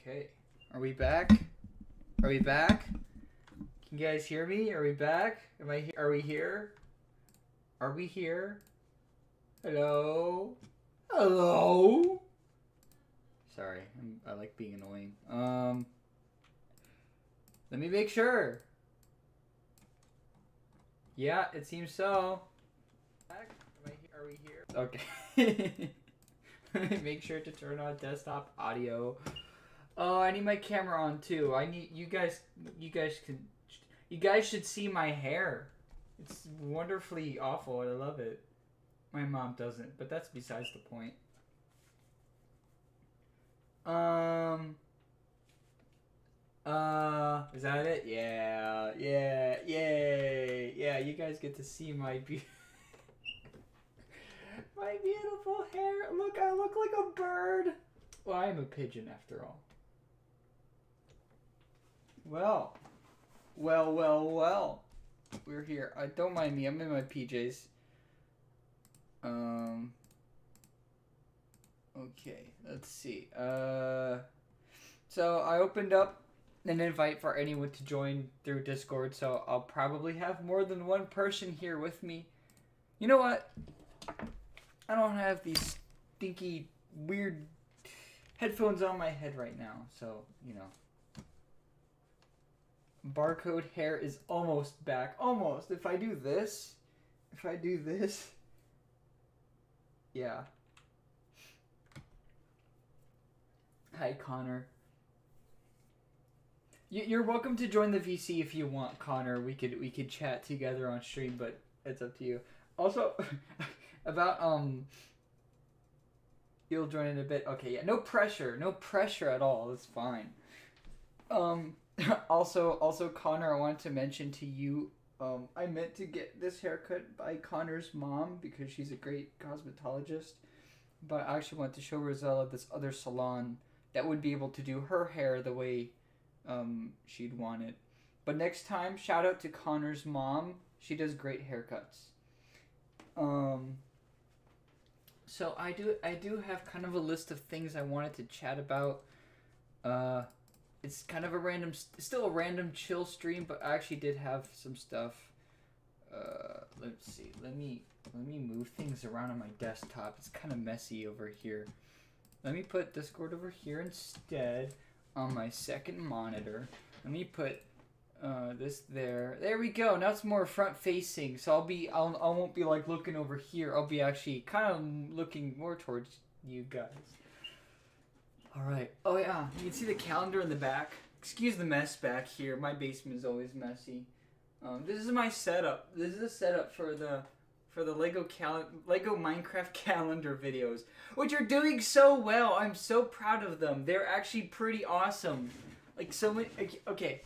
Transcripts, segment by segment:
Okay. Are we back? Are we back? Can you guys hear me? Are we back? Are we here? Are we here? Hello? Hello? Sorry, I like being annoying. Let me make sure. Yeah, it seems so. Are we here? Okay. Let me make sure to turn on desktop audio. Oh, I need my camera on too. I need you guys should see my hair. It's wonderfully awful. I love it. My mom doesn't, but that's besides the point. Is that it? Yeah, yay. Yeah, you guys get to see my my beautiful hair. Look, I look like a bird. Well, I am a pigeon after all. Well. We're here. Don't mind me. I'm in my PJs. Okay, let's see. So I opened up an invite for anyone to join through Discord, so I'll probably have more than one person here with me. You know what? I don't have these stinky, weird headphones on my head right now, so, you know. Barcode hair is almost back. Almost. If I do this. Yeah. Hi, Connor. You're welcome to join the VC if you want, Connor. We could chat together on stream, but it's up to you. Also, about you'll join in a bit. Okay, yeah, no pressure at all. It's fine. Also, Connor, I wanted to mention to you, I meant to get this haircut by Connor's mom because she's a great cosmetologist, but I actually want to show Rosella this other salon that would be able to do her hair the way she'd want it. But next time, shout out to Connor's mom. She does great haircuts. So I do have kind of a list of things I wanted to chat about. It's kind of still a random chill stream, but I actually did have some stuff. Let's see. Let me move things around on my desktop. It's kind of messy over here. Let me put Discord over here instead on my second monitor. Let me put this there. There we go. Now it's more front facing, so I won't be like looking over here. I'll be actually kind of looking more towards you guys. All right. Oh yeah, you can see the calendar in the back. Excuse the mess back here. My basement is always messy. This is my setup. This is a setup for the Lego Minecraft calendar videos, which are doing so well. I'm so proud of them. They're actually pretty awesome. Like so many. Okay,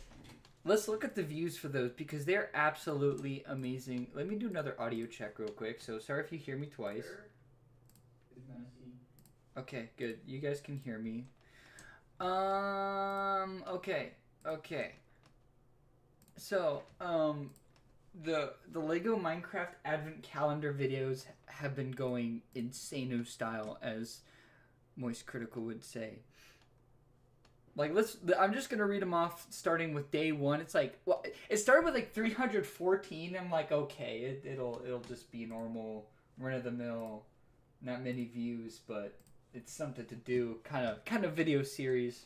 let's look at the views for those because they're absolutely amazing. Let me do another audio check real quick. So sorry if you hear me twice. Okay, good. You guys can hear me. Okay. So, the Lego Minecraft Advent Calendar videos have been going insano style, as Moist Critical would say. Like, I'm just gonna read them off, starting with day one. It's like, well, it started with like 314. I'm like, okay, it'll just be normal, run of the mill, not many views, but it's something to do, kind of video series.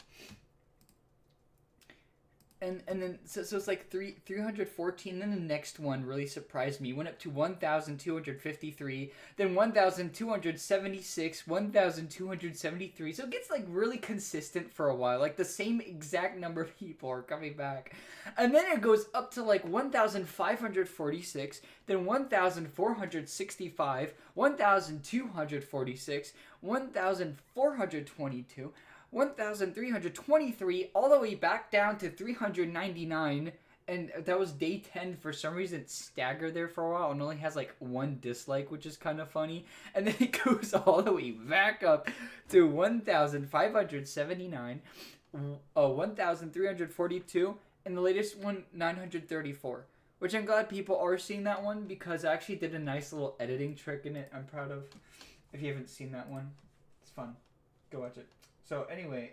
And then so it's like 314. Then the next one really surprised me. Went up to 1,253, then 1,276, 1,273. So it gets like really consistent for a while. Like the same exact number of people are coming back, and then it goes up to like 1,546, then 1,465, 1,246, 1,422. 1,323, all the way back down to 399, and that was day 10. For some reason it staggered there for a while and only has like one dislike, which is kind of funny, and then it goes all the way back up to 1,579, 1,342, and the latest one 934, which I'm glad people are seeing that one because I actually did a nice little editing trick in it I'm proud of. If you haven't seen that one, it's fun, go watch it. So anyway,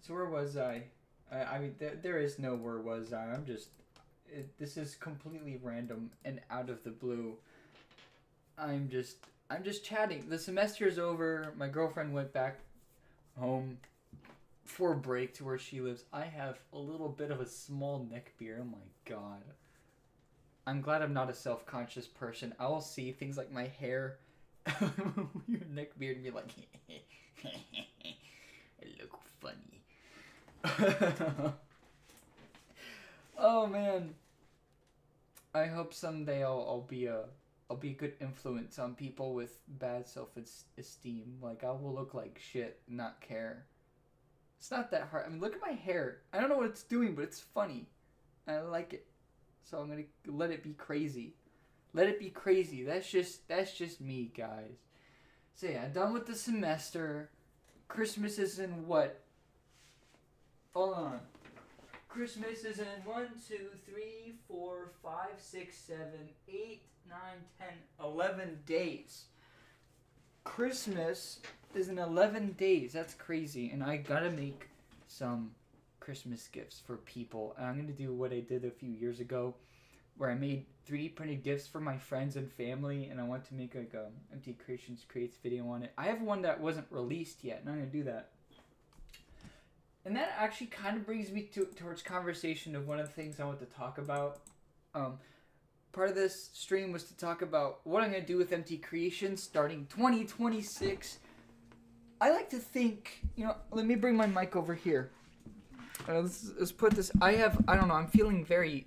So where was I? I mean, there is no where was I. This is completely random and out of the blue. I'm just chatting. The semester is over. My girlfriend went back home for a break to where she lives. I have a little bit of a small neck beard. Oh my god. I'm glad I'm not a self-conscious person. I will see things like my hair, your neck beard, and be like, I look funny. Oh man. I hope someday I'll be a good influence on people with bad self-esteem. Like, I will look like shit and not care. It's not that hard. I mean, look at my hair. I don't know what it's doing, but it's funny. I like it. So I'm going to let it be crazy. Let it be crazy. That's just me, guys. So yeah, done with the semester. Christmas is in what? Hold on. Christmas is in 1, 2, 3, 4, 5, 6, 7, 8, 9, 10, 11 days. Christmas is in 11 days. That's crazy. And I gotta make some Christmas gifts for people. And I'm gonna do what I did a few years ago, where I made 3D printed gifts for my friends and family, and I want to make like a MT Creations Creates video on it. I have one that wasn't released yet, and I'm gonna do that. And that actually kind of brings me towards conversation of one of the things I want to talk about. Part of this stream was to talk about what I'm going to do with MT Creations starting 2026. I like to think, let me bring my mic over here. Let's put this, I'm feeling very,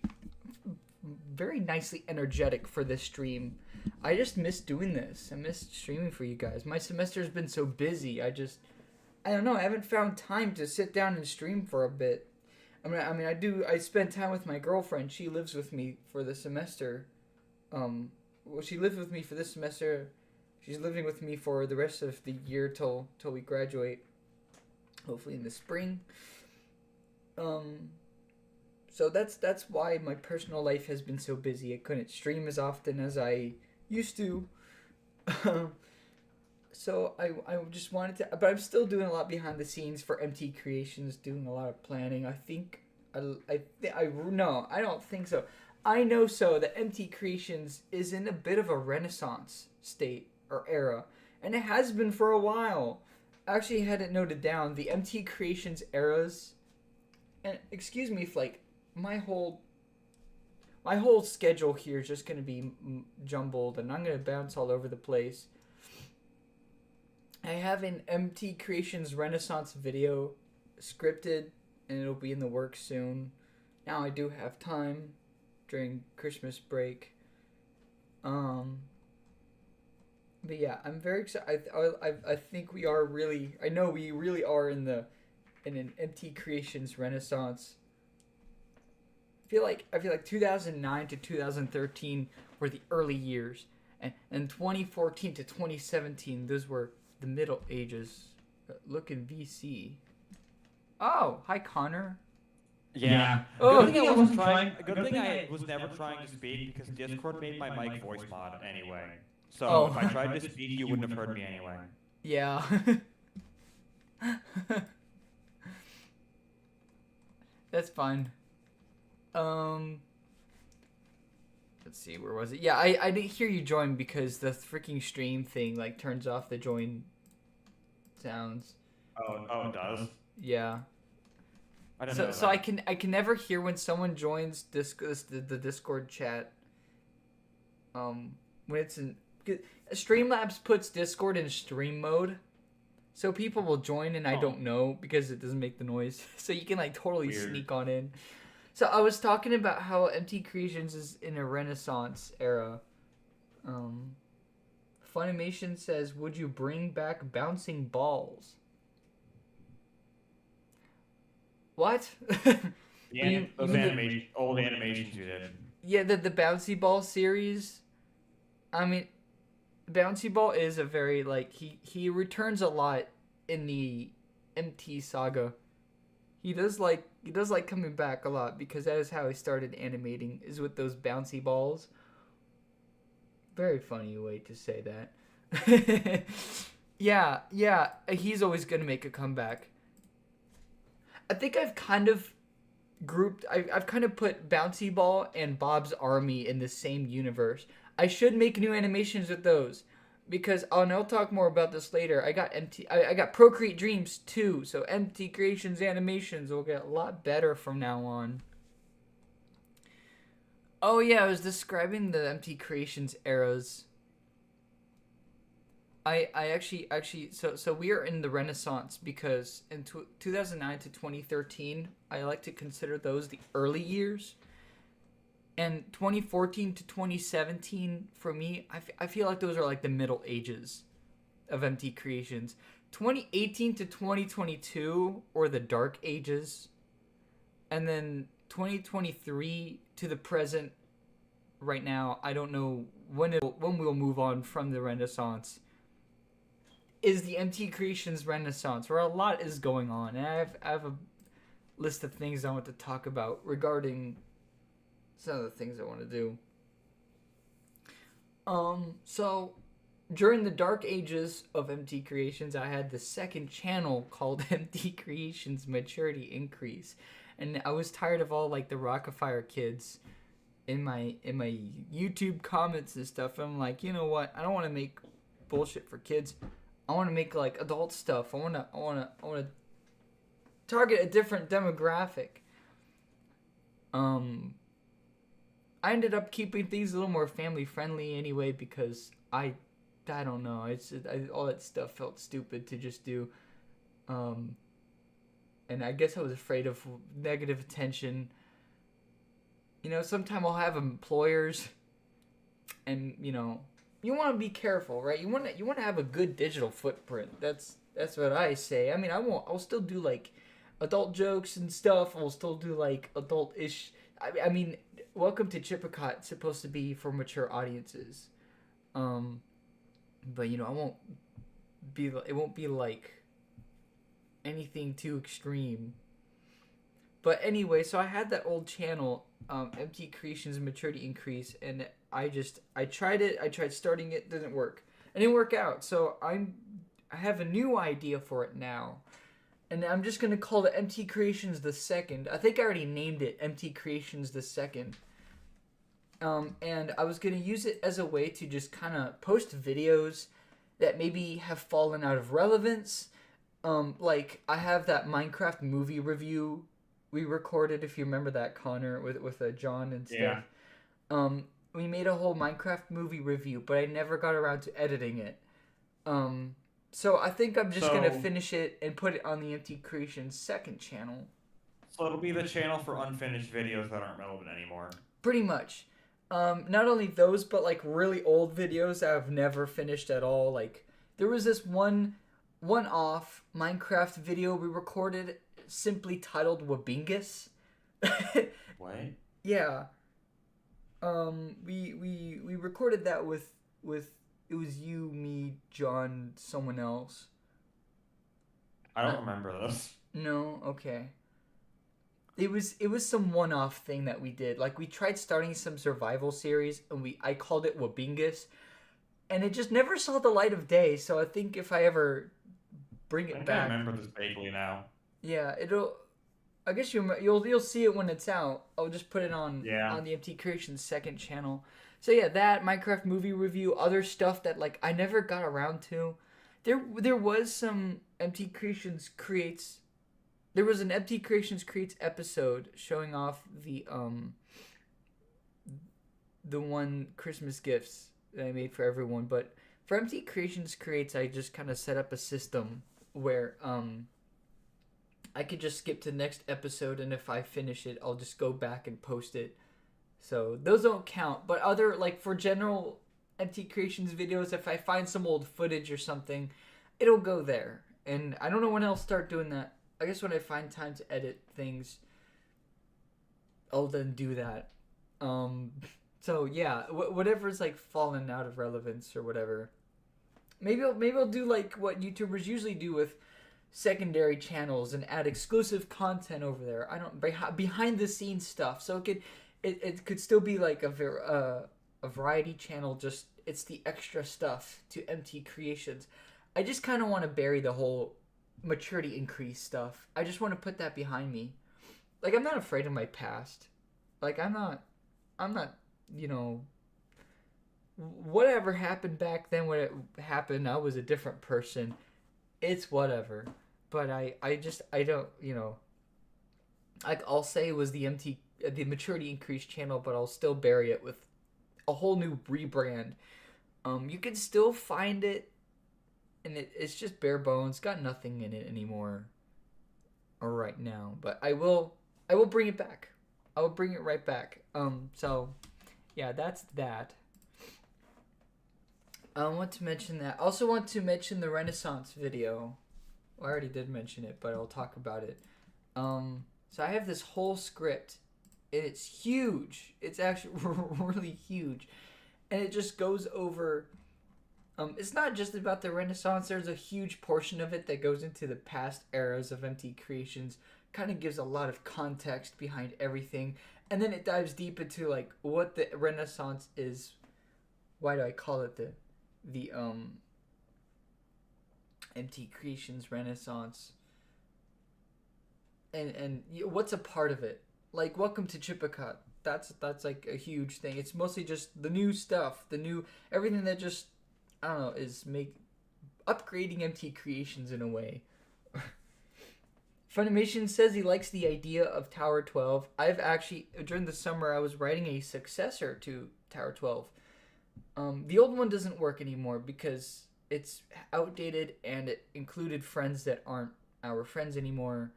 very nicely energetic for this stream. I just miss doing this. I miss streaming for you guys. My semester's been so busy. I don't know. I haven't found time to sit down and stream for a bit. I spend time with my girlfriend. She lives with me for the semester. She lived with me for this semester. She's living with me for the rest of the year till we graduate. Hopefully in the spring. So that's why my personal life has been so busy. I couldn't stream as often as I used to. So I just wanted to, but I'm still doing a lot behind the scenes for MT Creations, doing a lot of planning. I don't think so. I know so that MT Creations is in a bit of a renaissance state or era, and it has been for a while. I actually had it noted down, the MT Creations eras, and excuse me if like my whole schedule here is just gonna be jumbled, and I'm gonna bounce all over the place. I have an MT Creations Renaissance video scripted, and it'll be in the works soon. Now I do have time during Christmas break. But yeah, I'm very excited. I think we are really. I know we really are in an MT Creations Renaissance. I feel like 2009 to 2013 were the early years, and 2014 to 2017 those were the Middle Ages. Look in VC. Oh, hi Connor. Yeah. Oh, Good thing I wasn't trying. Good thing I was never trying to speak because Discord made my mic voice mod anyway. So if I tried to speak, you wouldn't have heard me anyway. Yeah. That's fine. Let's see, where was it? Yeah, I didn't hear you join because the freaking stream thing like turns off the join sounds. Oh, it does? Yeah. I don't know. So I can never hear when someone joins the Discord chat. When it's in Streamlabs puts Discord in stream mode, so people will join and I don't know because it doesn't make the noise. So you can like totally sneak on in. So I was talking about how MT Creations is in a renaissance era. Funimation says, would you bring back bouncing balls? What? Yeah, those old animations you did. Yeah, the Bouncy Ball series. I mean, Bouncy Ball is a very, like, he returns a lot in the MT saga. He does like coming back a lot because that is how he started animating, is with those bouncy balls. Very funny way to say that. Yeah, he's always gonna make a comeback. I think I've kind of I've kind of put Bouncy Ball and Bob's Army in the same universe. I should make new animations with those because and I'll talk more about this later. I got Procreate Dreams too, so MT Creations animations will get a lot better from now on. Oh yeah, I was describing the MT Creations eras. I actually so we are in the Renaissance because in 2009 to 2013 I like to consider those the early years, and 2014 to 2017 for me I feel like those are like the middle ages of MT Creations. 2018 to 2022 or the dark ages, and then 2023 to the present. Right now I don't know when we'll move on from the Renaissance. Is the MT Creations Renaissance, where a lot is going on, and I have a list of things I want to talk about regarding some of the things I want to do. So during the dark ages of MT Creations, I had the second channel called MT Creations Maturity Increase, and I was tired of all like the Rockafire kids in my YouTube comments and stuff. I'm like, you know what? I don't want to make bullshit for kids. I want to make like adult stuff. I want to target a different demographic. I ended up keeping things a little more family friendly anyway because I don't know. All that stuff felt stupid to just do. And I guess I was afraid of negative attention. You know, sometimes I'll have employers, and you know, you want to be careful, right? You want to have a good digital footprint. That's what I say. I mean, I'll still do like adult jokes and stuff. I'll still do like adult-ish. I mean, Welcome to Chippewa is supposed to be for mature audiences, but you know, it won't be like anything too extreme. But anyway, so I had that old channel, MT Creations Maturity Increase, and I tried it. I tried starting it, didn't work. It didn't work out. So I have a new idea for it now, and I'm just gonna call it MT Creations the Second. I think I already named it MT Creations the Second. And I was gonna use it as a way to just kind of post videos that maybe have fallen out of relevance. Like I have that Minecraft movie review we recorded, if you remember that, Connor, with John and stuff. Yeah. We made a whole Minecraft movie review, but I never got around to editing it. So I think I'm just gonna finish it and put it on the MT Creations second channel. So it'll be the channel for unfinished videos that aren't relevant anymore. Pretty much. Not only those, but like really old videos that I've never finished at all. Like there was this one-off Minecraft video we recorded, simply titled Wabingus. What? Yeah. We recorded that with it was you, me, John, someone else. I don't remember this. No, okay. It was some one-off thing that we did. Like we tried starting some survival series, and I called it Wabingus, and it just never saw the light of day. So I think if I ever bring it back, I remember this vaguely now. Yeah, I guess you'll see it when it's out. I'll just put it on the MT Creations second channel. So yeah, that Minecraft movie review, other stuff that like I never got around to. There was some MT Creations Creates. There was an MT Creations Creates episode showing off the one Christmas gifts that I made for everyone. But for MT Creations Creates, I just kind of set up a system where I could just skip to the next episode, and if I finish it, I'll just go back and post it. So those don't count. But other, like for general MT Creations videos, if I find some old footage or something, it'll go there. And I don't know when I'll start doing that. I guess when I find time to edit things, I'll then do that. So yeah, whatever's like fallen out of relevance or whatever. Maybe I'll do like what YouTubers usually do with secondary channels and add exclusive content over there. I don't behind the scenes stuff. So it could still be like a variety channel. Just it's the extra stuff to MT Creations. I just kind of want to bury the whole maturity increase stuff. I just want to put that behind me. Like, I'm not afraid of my past. Like, I'm not, you know, whatever happened back then when it happened, I was a different person. It's whatever. But I don't, like, I'll say it was the maturity increase channel, but I'll still bury it with a whole new rebrand. You can still find it, and it's just bare bones, got nothing in it anymore right now. But I will bring it back. I will bring it right back. So yeah, that's that. I want to mention that. I also want to mention the Renaissance video. Well, I already did mention it, but I'll talk about it. So I have this whole script, and it's huge. It's actually really huge, and it just goes over. It's not just about the Renaissance. There's a huge portion of it that goes into the past eras of MT Creations. Kind of gives a lot of context behind everything, and then it dives deep into like what the Renaissance is. Why do I call it the MT Creations Renaissance? And what's a part of it? Like Welcome to Chippecut. That's like a huge thing. It's mostly just the new stuff, everything that just I don't know is upgrading MT Creations in a way. Funimation says he likes the idea of Tower 12. I've actually during the summer I was writing a successor to Tower 12. The old one doesn't work anymore because it's outdated and it included friends that aren't our friends anymore.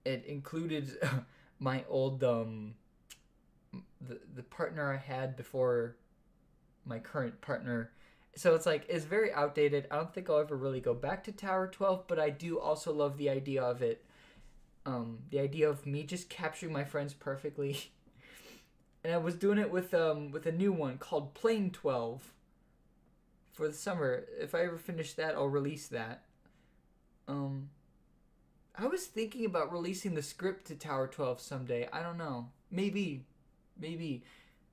It included my old the partner I had before my current partner. So it's very outdated. I don't think I'll ever really go back to Tower 12, but I do also love the idea of it. The idea of me just capturing my friends perfectly. And I was doing it with a new one called Plane 12 for the summer. If I ever finish that, I'll release that. I was thinking about releasing the script to Tower 12 someday. I don't know. Maybe.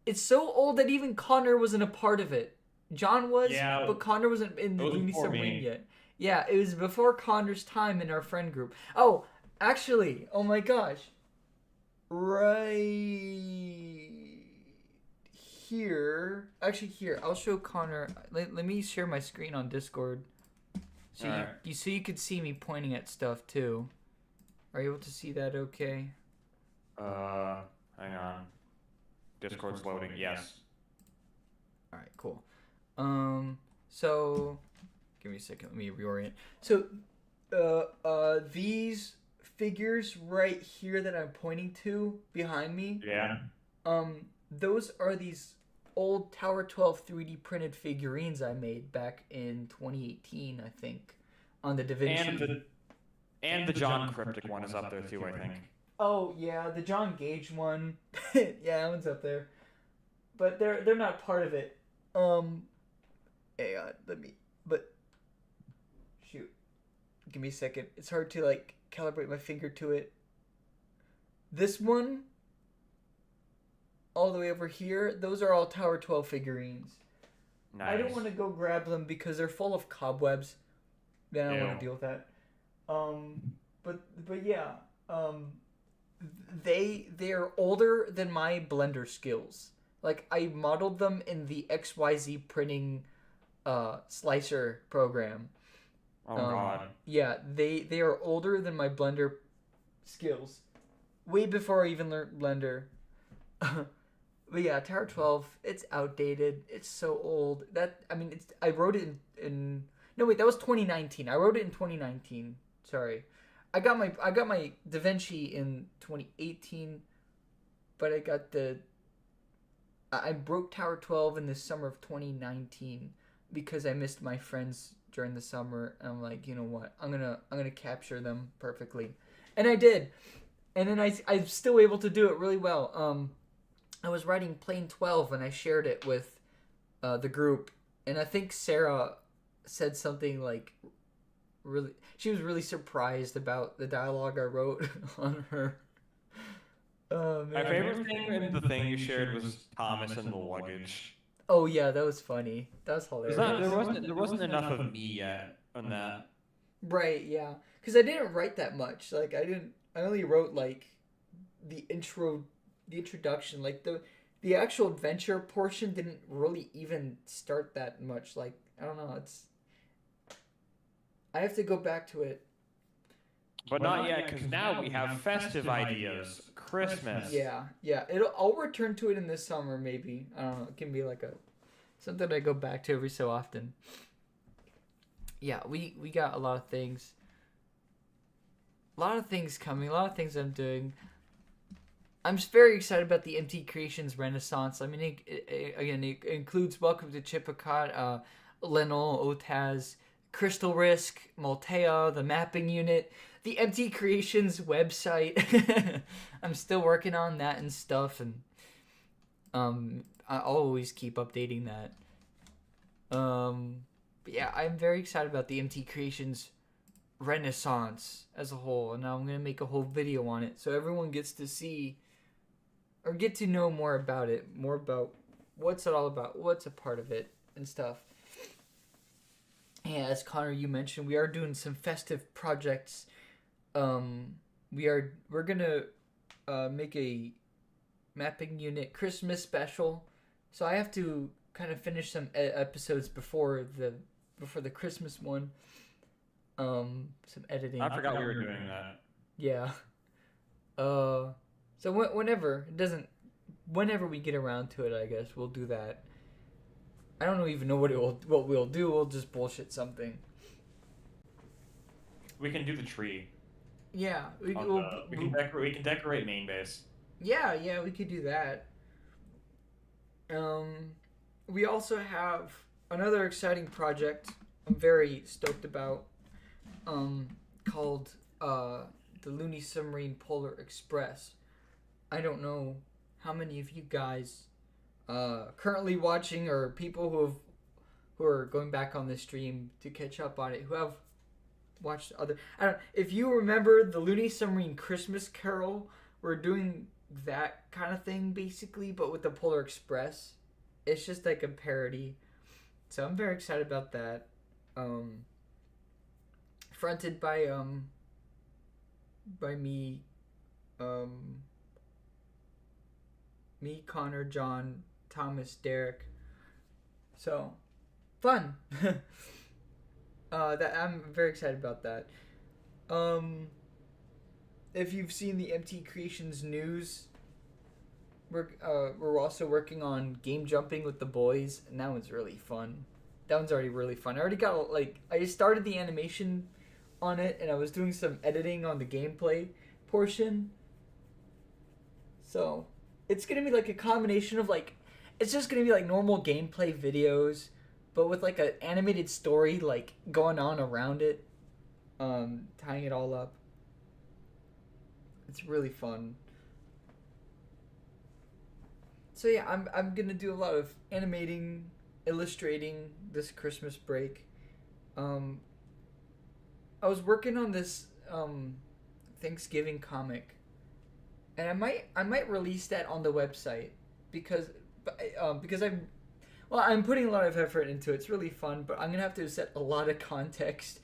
It's so old that even Connor wasn't a part of it. John was, Yeah, but Connor wasn't in the it was Uni before Submarine me. yet. Yeah, it was before Connor's time in our friend group. Oh, actually, oh my gosh. Right here. Actually, here, I'll show Connor. Let me share my screen on Discord. So Alright. you could see me pointing at stuff too. Are you able to see that okay? Hang on. Discord's loading. Yes. Alright, cool. So give me a second, let me reorient. So these figures right here that I'm pointing to behind me, Yeah. those are these old Tower 12 3D printed figurines I made back in 2018, I think, on the DaVinci. And the John Cryptic one is up there too, I think. Oh yeah, the John Gage one. Yeah, that one's up there. But they're not part of it. Hang on, shoot. Give me a second. It's hard to like calibrate my finger to it. This one all the way over here, those are all Tower 12 figurines. Nice. I don't want to go grab them because they're full of cobwebs. Then I don't want Ew. to deal with that. But yeah, they're older than my Blender skills. Like I modeled them in the XYZ printing slicer program. Oh god. Yeah, they are older than my Blender skills. Way before I even learned Blender. But yeah, Tower 12, it's outdated. It's so old. I wrote it in no wait, that was 2019. I wrote it in 2019. Sorry. I got my DaVinci in 2018, but I broke Tower 12 in the summer of 2019 because I missed my friends during the summer, and I'm like, you know what? I'm gonna capture them perfectly. And I did. And then I'm still able to do it really well. I was writing Plane 12 and I shared it with the group, and I think Sarah said something like she was really surprised about the dialogue I wrote on her. Oh, man. My favorite thing in the thing you shared was Thomas and the luggage. Oh yeah, that was funny. That was hilarious. There wasn't enough of me yet on that. Right, yeah. Because I didn't write that much. Like, I only wrote, like, the introduction. Like, the actual adventure portion didn't really even start that much. Like, I don't know, I have to go back to it. But not yet, because now we have festive ideas. Christmas. Yeah. I'll return to it in the summer, maybe. I don't know. It can be like something I go back to every so often. Yeah, we got a lot of things. A lot of things coming. A lot of things I'm doing. I'm just very excited about the MT Creations Renaissance. I mean, it includes Welcome to Chippewa, Lenol, Otaz, Crystal Risk, Maltea, the mapping unit, the MT Creations website. I'm still working on that and stuff, and I'll always keep updating that. But yeah, I'm very excited about the MT Creations Renaissance as a whole, and now I'm gonna make a whole video on it so everyone gets to see or get to know more about it, more about what's it all about, what's a part of it, and stuff. Yeah, as Connor, you mentioned, we are doing some festive projects. We're gonna make a mapping unit Christmas special, so I have to kind of finish some episodes before the Christmas one. Some editing. I forgot we were doing that. Yeah. So whenever we get around to it, I guess we'll do that. I don't even know what we'll do. We'll just bullshit something. We can do the tree. Yeah, we can decorate main base. Yeah, we could do that. We also have another exciting project I'm very stoked about. Called the Looney Submarine Polar Express. I don't know how many of you guys currently watching or people who are going back on the stream to catch up on it who have watched other. I don't. If you remember the Looney Submarine Christmas Carol, we're doing that kind of thing basically, but with the Polar Express. It's just like a parody, so I'm very excited about that. Fronted by me, Connor, John, Thomas, Derek. So, fun. That I'm very excited about that. If you've seen the MT Creations news, we're also working on game jumping with the boys, and that one's really fun. That one's already really fun. I already got I just started the animation on it, and I was doing some editing on the gameplay portion. So it's gonna be like a combination of it's just gonna be like normal gameplay videos, but with like an animated story like going on around it, tying it all up. It's really fun. So yeah, I'm gonna do a lot of animating, illustrating this Christmas break. I was working on this Thanksgiving comic, and I might release that on the website because I'm putting a lot of effort into it. It's really fun, but I'm gonna have to set a lot of context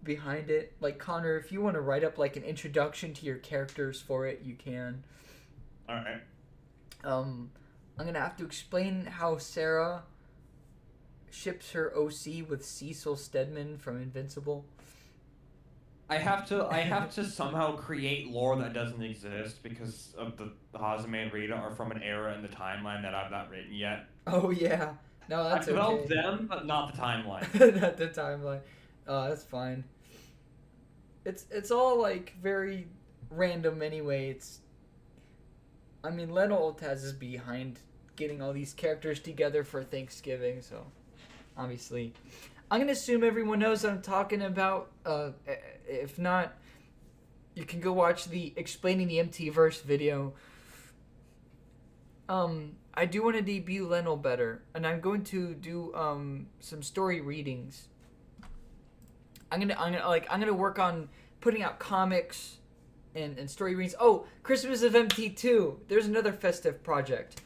behind it. Like Connor, if you want to write up like an introduction to your characters for it, you can. All right. I'm gonna have to explain how Sarah ships her OC with Cecil Stedman from Invincible. I have to somehow create lore that doesn't exist because of the Hazame and Rita are from an era in the timeline that I've not written yet. Oh yeah, no, that's I've developed them, but not the timeline. Not the timeline. That's fine. It's all like very random anyway. Leno Oltaz is behind getting all these characters together for Thanksgiving, so obviously. I'm going to assume everyone knows what I'm talking about. If not, you can go watch the Explaining the MTverse video. I do want to debut Leno better, and I'm going to do some story readings. I'm gonna work on putting out comics and story readings. Oh, Christmas of MT2. There's another festive project.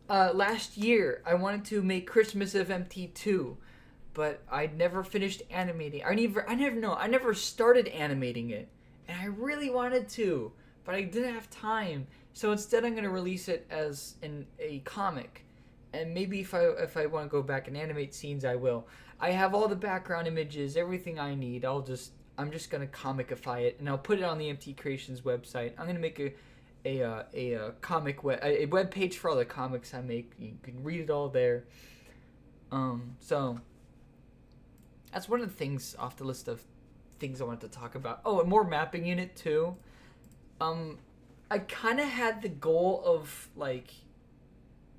Last year, I wanted to make Christmas of MT2. but I never finished animating. I never started animating it, and I really wanted to, but I didn't have time. So instead, I'm gonna release it as a comic, and maybe if I want to go back and animate scenes, I will. I have all the background images, everything I need. I'm just gonna comicify it, and I'll put it on the MT Creations website. I'm gonna make a comic a web page for all the comics I make. You can read it all there. So that's one of the things off the list of things I wanted to talk about. Oh, and more mapping unit too. I kind of had the goal of like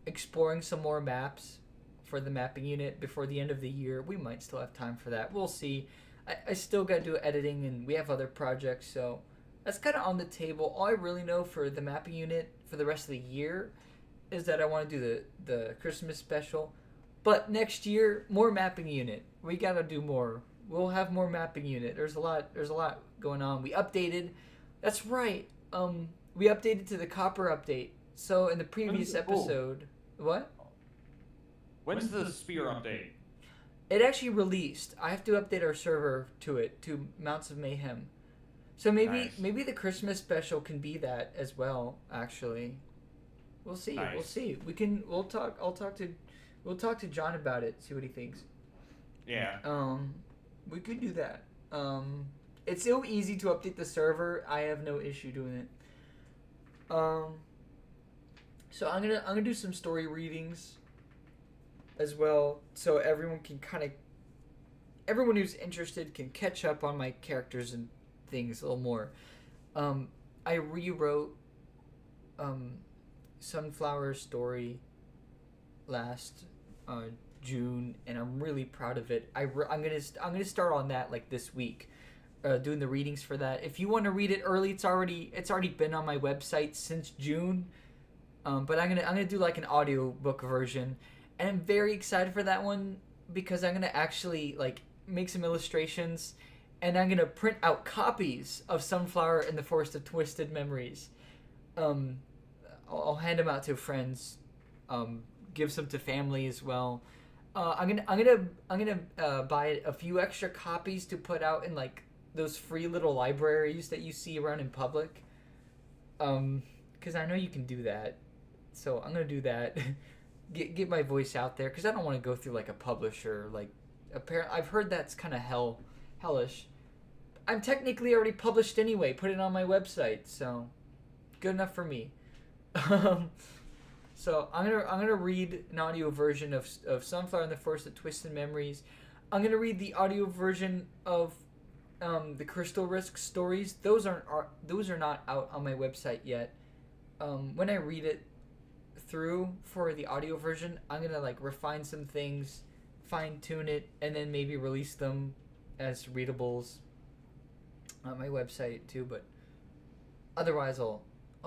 exploring some more maps for the mapping unit before the end of the year. We might still have time for that. We'll see. I still got to do editing, and we have other projects, so that's kind of on the table. All I really know for the mapping unit for the rest of the year is that I want to do the Christmas special. But next year, more mapping unit. We gotta do more. We'll have more mapping unit. There's a lot going on. We updated. That's right. We updated to the copper update. So in the previous episode, what? When's the spear update? It actually released. I have to update our server to Mounts of Mayhem. So maybe the Christmas special can be that as well. Actually, we'll see. Nice. We'll see. We'll talk. We'll talk to John about it. See what he thinks. Yeah. We could do that. It's so easy to update the server. I have no issue doing it. So I'm gonna do some story readings as well, so everyone who's interested can catch up on my characters and things a little more. I rewrote Sunflower's story last June, and I'm really proud of it. I'm gonna start on that like this week, doing the readings for that. If you want to read it early, it's already been on my website since June. But I'm gonna do like an audiobook version, and I'm very excited for that one because I'm gonna actually like make some illustrations, and I'm gonna print out copies of Sunflower and the Forest of Twisted Memories. I'll hand them out to friends, give some to family as well. I'm gonna buy a few extra copies to put out in like those free little libraries that you see around in public. Because I know you can do that. So I'm gonna do that. get my voice out there, because I don't want to go through like a publisher. Like, I've heard that's kind of hellish. I'm technically already published anyway. Put it on my website, so good enough for me. So I'm gonna read an audio version of Sunflower and the Forest of Twisted Memories. I'm gonna read the audio version of the Crystal Risk stories. Those are not out on my website yet. When I read it through for the audio version, I'm gonna like refine some things, fine tune it, and then maybe release them as readables on my website too. But otherwise, I'll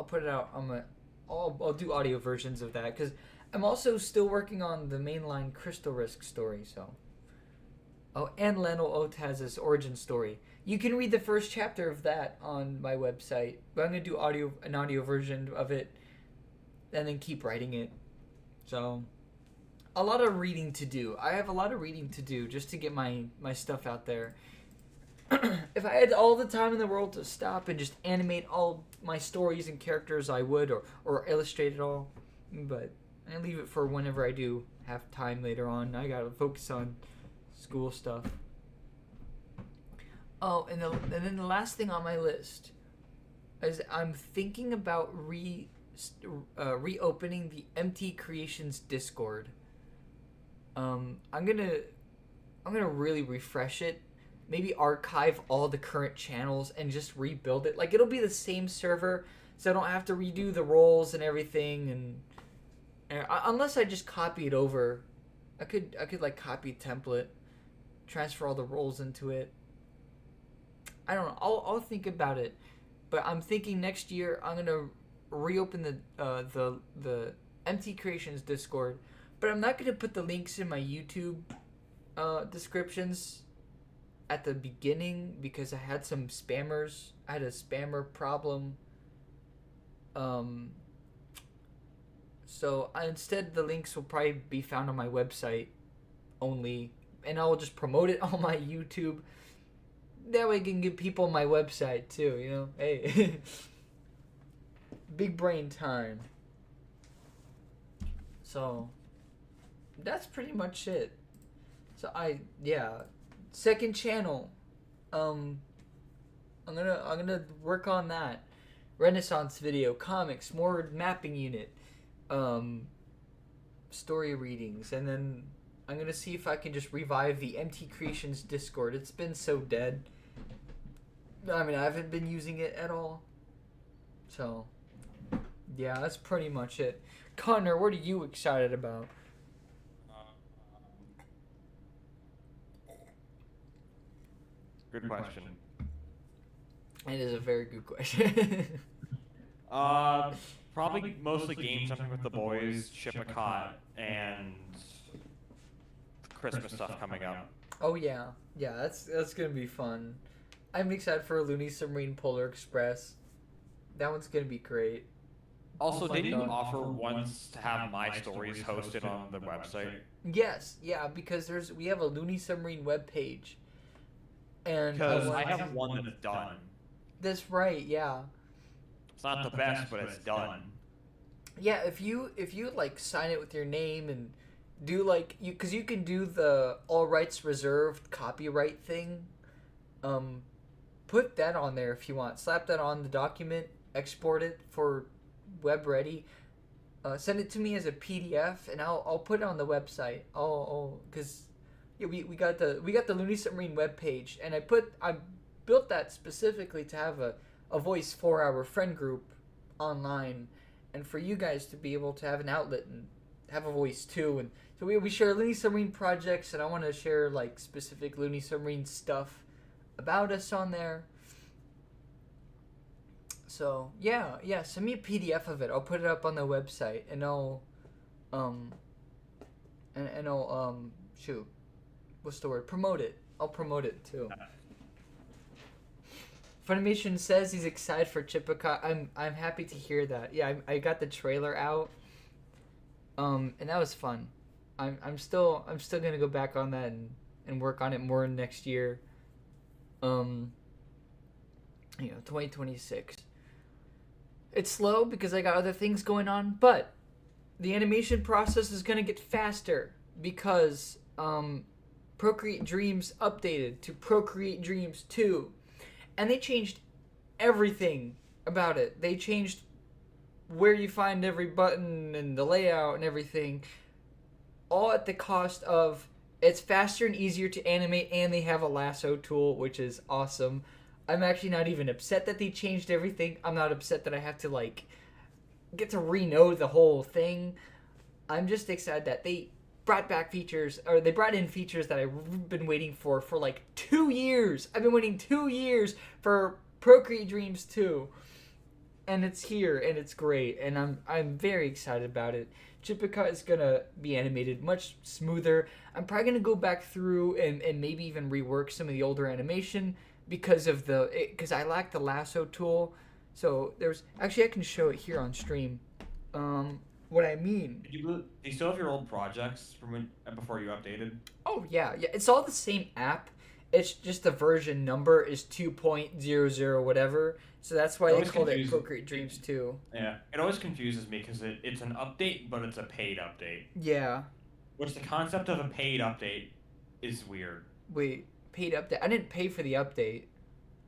put it out on my. I'll do audio versions of that, because I'm also still working on the mainline Crystal Risk story. So, and Lionel Otaz's origin story. You can read the first chapter of that on my website, but I'm gonna do an audio version of it, and then keep writing it. So, a lot of reading to do. I have a lot of reading to do just to get my stuff out there. If I had all the time in the world to stop and just animate all my stories and characters, I would, or illustrate it all. But I leave it for whenever I do have time later on. I gotta focus on school stuff. Oh, and then the last thing on my list is I'm thinking about reopening the MT Creations Discord. I'm gonna really refresh it. Maybe archive all the current channels and just rebuild it. Like, it'll be the same server, so I don't have to redo the roles and everything. And unless I just copy it over, I could like copy template, transfer all the roles into it. I don't know. I'll think about it, but I'm thinking next year I'm gonna reopen the MT Creations Discord, but I'm not gonna put the links in my YouTube descriptions at the beginning, because I had some spammers. I had a spammer problem. So instead, the links will probably be found on my website only, and I'll just promote it on my YouTube. That way I can give people my website too, you know? Hey. Big brain time. So, that's pretty much it. So second channel. I'm gonna work on that. Renaissance video, comics, more mapping unit, story readings, and then I'm gonna see if I can just revive the MT Creations Discord. It's been so dead. I mean, I haven't been using it at all. So, yeah, that's pretty much it. Connor, what are you excited about? Good question. It is a very good question. Probably mostly game jumping with the boys, Chipicott, and Christmas stuff coming up. Oh yeah, that's gonna be fun. I'm excited for Looney Submarine Polar Express. That one's gonna be great. Also, didn't you offer once to have my stories hosted on the website? Yes, yeah, because we have a Looney Submarine webpage. And because I have one that's done. That's right, yeah. It's not the best, but it's done. Yeah, if you like sign it with your name and do like because you can do the all rights reserved copyright thing. Put that on there if you want. Slap that on the document. Export it for web ready. Send it to me as a PDF, and I'll put it on the website. Because yeah, we got the Looney Submarine webpage, and I built that specifically to have a voice for our friend group online, and for you guys to be able to have an outlet and have a voice too. And so we share Looney Submarine projects, and I want to share like specific Looney Submarine stuff about us on there. So yeah, send me a PDF of it. I'll put it up on the website, and I'll shoot, what's the word? Promote it. I'll promote it too. Funimation says he's excited for Chipicott. I'm happy to hear that. Yeah, I got the trailer out. And that was fun. I'm still gonna go back on that and work on it more next year. 2026. It's slow because I got other things going on, but the animation process is gonna get faster because Procreate Dreams updated to Procreate Dreams 2. And they changed everything about it. They changed where you find every button and the layout and everything. All at the cost of it's faster and easier to animate, and they have a lasso tool, which is awesome. I'm actually not even upset that they changed everything. I'm not upset that I have to get to re-know the whole thing. I'm just excited that they brought back features, or they brought in features that I've been waiting for 2 years. I've been waiting 2 years for Procreate Dreams 2. And it's here, and it's great, and I'm very excited about it. Chipicott is gonna be animated much smoother. I'm probably gonna go back through and maybe even rework some of the older animation because I lack the lasso tool. So actually I can show it here on stream. What I mean. Do you still have your old projects from before you updated? Oh yeah. It's all the same app. It's just the version number is 2.00 whatever. So that's why they called it Procreate Dreams 2. Yeah, it always confuses me because it's an update, but it's a paid update. Yeah. Which the concept of a paid update is weird. Wait, paid update? I didn't pay for the update.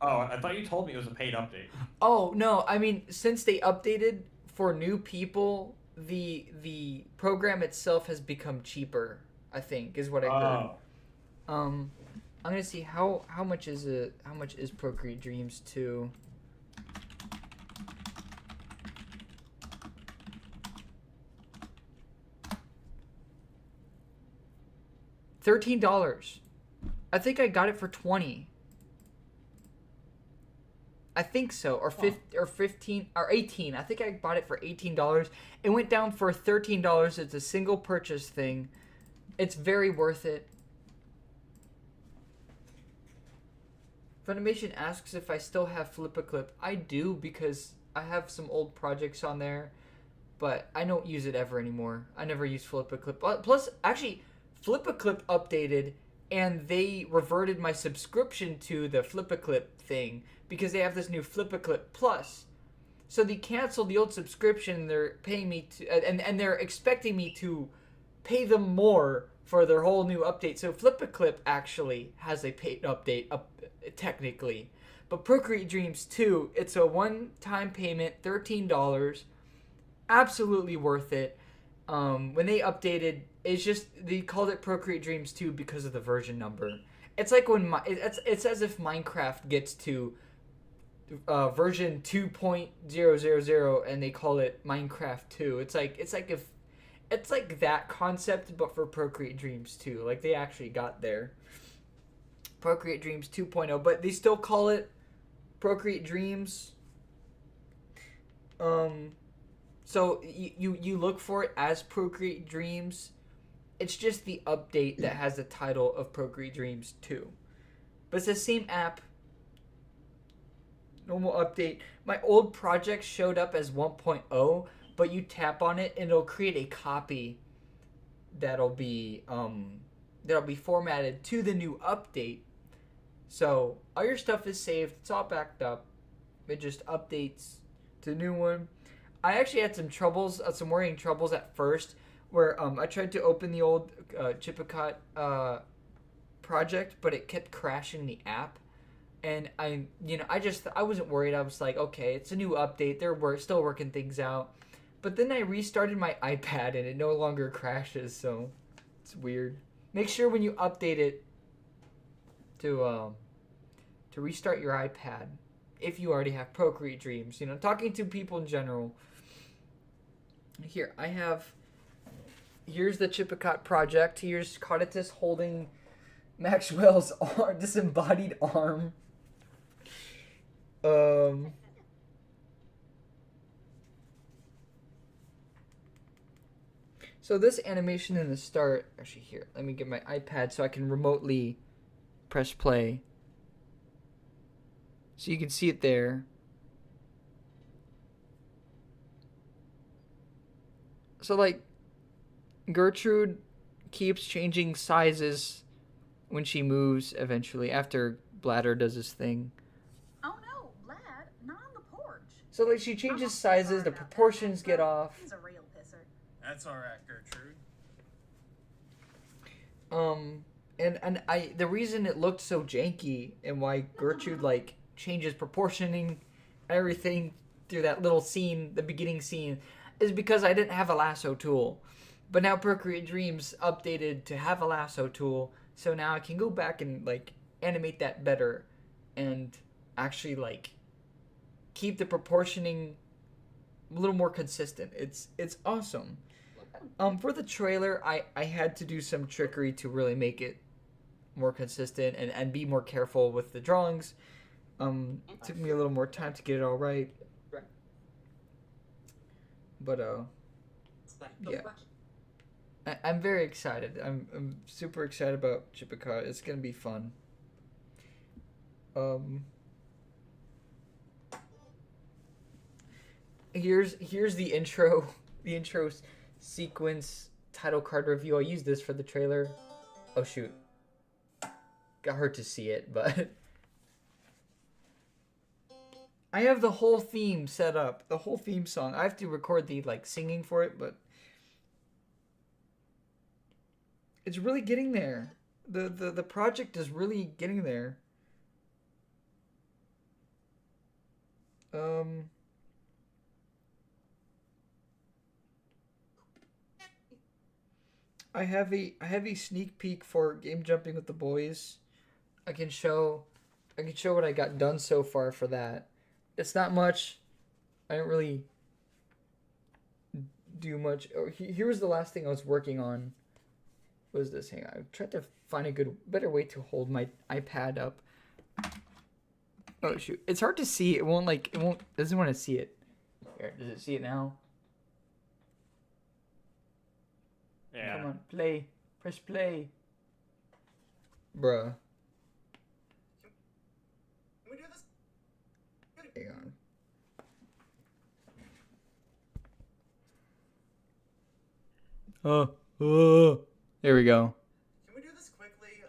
Oh, I thought you told me it was a paid update. Oh no, I mean since they updated for new people, the program itself has become cheaper, I think, is what I heard. I'm gonna see how much is it. How much is Procreate Dreams 2? $13. I think I got it for $20. I think so, or 15 or 18. I think I bought it for $18. It went down for $13. It's a single purchase thing. It's very worth it. Funimation asks if I still have Flip-A-Clip. I do because I have some old projects on there, but I don't use it ever anymore. I never use Flip-A-Clip. Plus, actually, Flip-A-Clip updated and they reverted my subscription to the Flip-A-Clip thing because they have this new Flip-A-Clip Plus. So they canceled the old subscription. They're paying me to, and they're expecting me to pay them more for their whole new update. So Flip-A-Clip actually has a paid update, technically. But Procreate Dreams 2, it's a one-time payment, $13. Absolutely worth it. When they updated, it's just, they called it Procreate Dreams 2 because of the version number. It's like when, it's as if Minecraft gets to version 2.000 and they call it Minecraft 2. It's like that concept, but for Procreate Dreams 2. Like, they actually got there. Procreate Dreams 2.0, but they still call it Procreate Dreams. So you look for it as Procreate Dreams. It's just the update that has the title of Procreate Dreams 2. But it's the same app. Normal update. My old project showed up as 1.0, but you tap on it and it'll create a copy that'll be formatted to the new update. So all your stuff is saved. It's all backed up. It just updates to the new one. I actually had some worrying troubles at first, where I tried to open the old Chipicot project, but it kept crashing the app. And I wasn't worried. I was like, okay, it's a new update. They're still working things out. But then I restarted my iPad and it no longer crashes, so it's weird. Make sure when you update it to restart your iPad if you already have Procreate Dreams. Talking to people in general. Here, here's the Chipicot project. Here's Codatus holding Maxwell's disembodied arm. So this animation in the start, actually here, let me get my iPad so I can remotely press play. So you can see it there. So like, Gertrude keeps changing sizes when she moves eventually, after Bladder does his thing. Oh no, lad, not on the porch. So like, she changes sizes, the proportions get off. He's a real pisser. That's alright, Gertrude. And the reason it looked so janky and why Gertrude like changes proportioning everything through that little scene, the beginning scene, is because I didn't have a lasso tool. But now Procreate Dreams updated to have a lasso tool, so now I can go back and like animate that better and actually like keep the proportioning a little more consistent. It's awesome. For the trailer, I had to do some trickery to really make it more consistent and be more careful with the drawings. It took me a little more time to get it all right. But yeah, I'm very excited. I'm super excited about Chipicot. It's gonna be fun. Here's the intro, sequence title card review. I'll use this for the trailer. Oh shoot, got her to see it, but I have the whole theme set up, the whole theme song. I have to record the like singing for it, but it's really getting there. The project is really getting there. I have a sneak peek for Game Jumping with the Boys. I can show what I got done so far for that. It's not much. I didn't really do much. Oh, here was the last thing I was working on. What was this? Hang on. I tried to find better way to hold my iPad up. Oh shoot! It's hard to see. It doesn't want to see it. Here, does it see it now? Yeah. Come on, play. Press play. Bruh. Can we do this? Hang on. There we go. Can we do this quickly?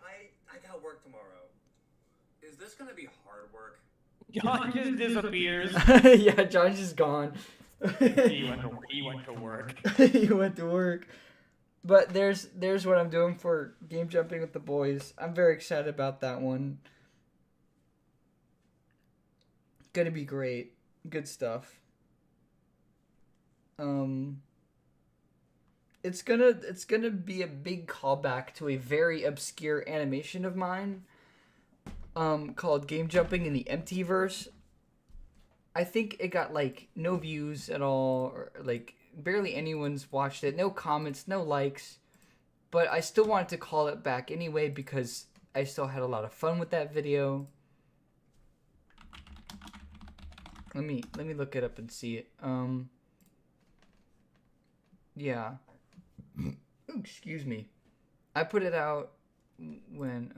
John just disappears. Yeah, John's just gone. He went to work. He went to work. But there's what I'm doing for game jumping with the boys. I'm very excited about that one. Gonna be great. Good stuff. It's gonna be a big callback to a very obscure animation of mine. Called Game Jumping in the Emptyverse. I think it got like no views at all, or like barely anyone's watched it. No comments, no likes. But I still wanted to call it back anyway because I still had a lot of fun with that video. Let me look it up and see it. Yeah. Ooh, excuse me. I put it out when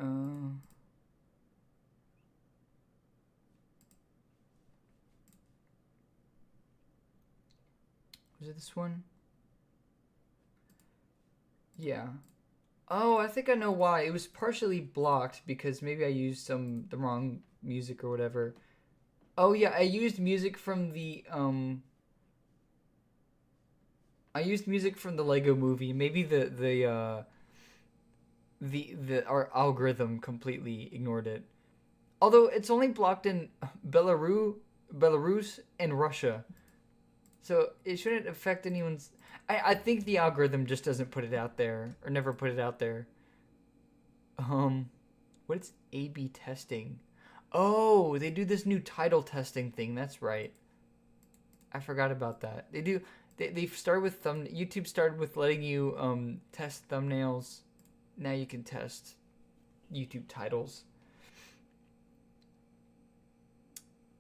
was it this one? Yeah. Oh, I think I know why. It was partially blocked because maybe I used the wrong music or whatever. Oh yeah, I used music from the Lego Movie. Maybe our algorithm completely ignored it. Although it's only blocked in Belarus and Russia. So it shouldn't affect anyone's. I think the algorithm just doesn't put it out there, or never put it out there. What is A/B testing? Oh, they do this new title testing thing. That's right. I forgot about that. They started with YouTube started with letting you test thumbnails. Now you can test YouTube titles.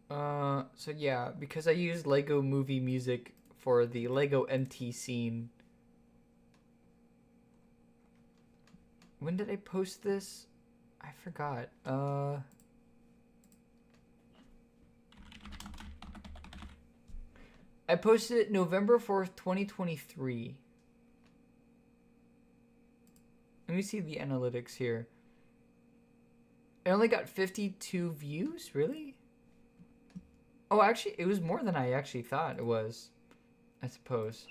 So yeah, because I used Lego Movie music for the Lego MT scene. When did I post this? I forgot. I posted it November 4th, 2023. Let me see the analytics here. I only got 52 views? Really? Oh, actually, it was more than I actually thought it was, I suppose.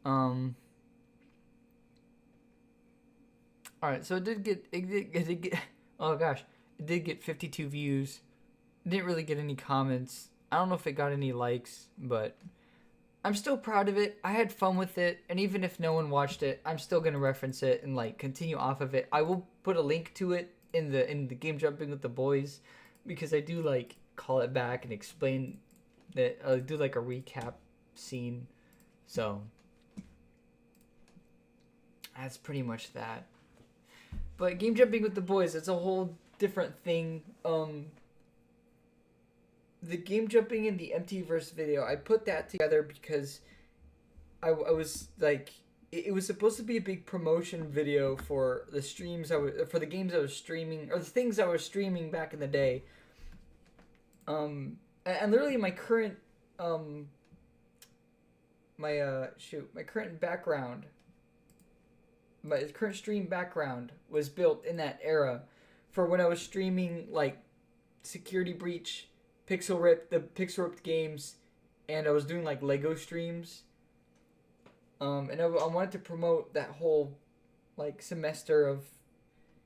Alright, so it did get, oh gosh, it did get 52 views. It didn't really get any comments. I don't know if it got any likes, but I'm still proud of it. I had fun with it, and even if no one watched it, I'm still gonna reference it and like continue off of it. I will put a link to it in the Game Jumping with the Boys, because I do like call it back and explain that. I do like a recap scene, so that's pretty much that. But Game Jumping with the Boys, it's a whole different thing. The Game Jumping in the Emptyverse video, I put that together because I was like, it was supposed to be a big promotion video for the streams for the games I was streaming, or the things I was streaming back in the day. And literally my current my current background, my current stream background was built in that era for when I was streaming like Security Breach, the Pixel Ripped games, and I was doing like Lego streams. And I wanted to promote that whole like semester of